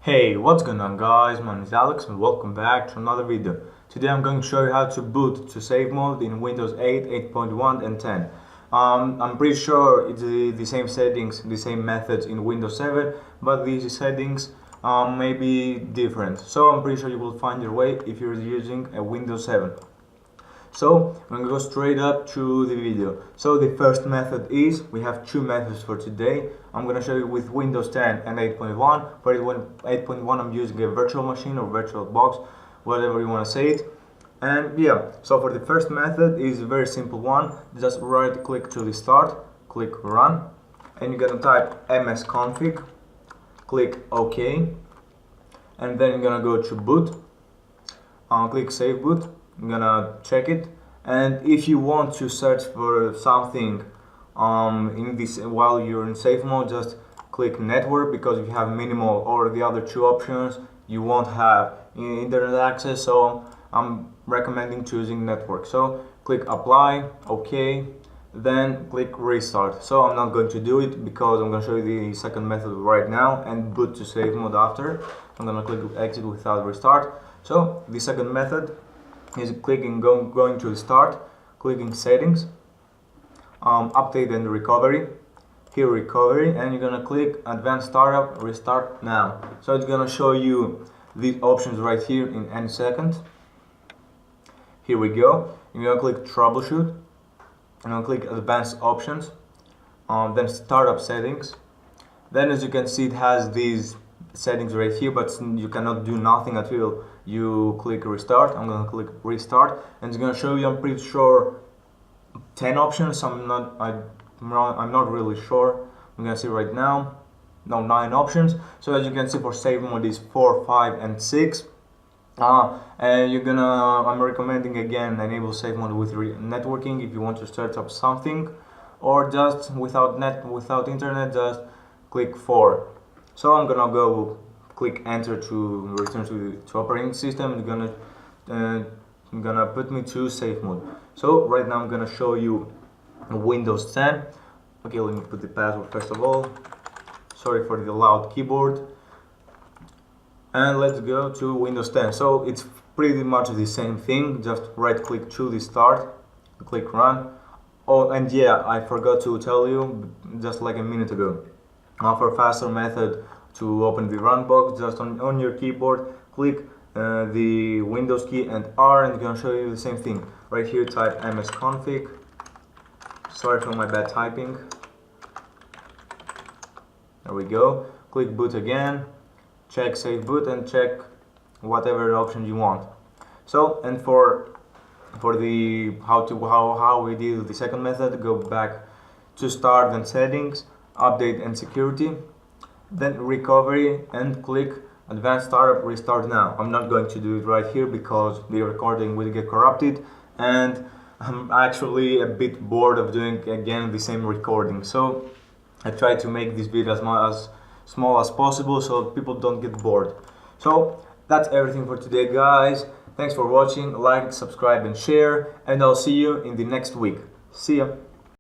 Hey, what's going on guys, my name is Alex and welcome back to another video. Today I'm going to show you how to boot to safe mode in Windows 8, 8.1 and 10. I'm pretty sure it's the same settings, the same methods in Windows 7, but these settings may be different. So I'm pretty sure you will find your way if you're using a Windows 7. So I'm going to go straight up to the video. So the first method is, we have two methods for today. I'm going to show you with Windows 10 and 8.1. For 8.1 I'm using a virtual machine or virtual box, whatever you want to say it. And yeah, so for the first method is a very simple one. Just right click to the start, click run, and you're going to type msconfig, click OK, and then you're going to go to boot, click save boot. I'm gonna check it, and if you want to search for something in this while you're in safe mode, just click network, because if you have minimal or the other two options you won't have internet access, so I'm recommending choosing network. So click apply, OK, then click restart. So I'm not going to do it because I'm going to show you the second method right now and boot to safe mode after. I'm going to click exit without restart. So the second method is clicking going to start, clicking settings, update and recovery, here recovery, and you're gonna click advanced startup, restart now. So it's gonna show you these options right here in any second. Here we go. You're gonna click troubleshoot, and I'll click advanced options, then startup settings. Then as you can see, it has these settings right here, but you cannot do nothing until you click restart. I'm gonna click restart, and it's gonna show you, I'm pretty sure, 10 options. I'm not really sure. I'm gonna see right now, no, 9 options. So as you can see, for safe mode is 4, 5 and 6. And I'm recommending again enable safe mode with networking if you want to start up something, or just without internet, just click 4. So I'm gonna go click enter to return to operating system. It's gonna put me to safe mode. So right now I'm gonna show you Windows 10. Okay, let me put the password first of all. Sorry for the loud keyboard. And let's go to Windows 10. So it's pretty much the same thing. Just right click to the start, click run. Oh, and yeah, I forgot to tell you just like a minute ago. For a faster method to open the run box, just on your keyboard, click the Windows key and R, and it's gonna show you the same thing. Right here, type msconfig. Sorry for my bad typing. There we go. Click boot again, check save boot, and check whatever option you want. So, and for the how we did the second method, go back to start, then settings, update and security, then recovery, and click advanced startup, restart now. I'm not going to do it right here because the recording will get corrupted, and I'm actually a bit bored of doing again the same recording. So I try to make this video as small as possible so people don't get bored. So that's everything for today, guys. Thanks for watching. Like, subscribe and share, and I'll see you in the next week. See ya.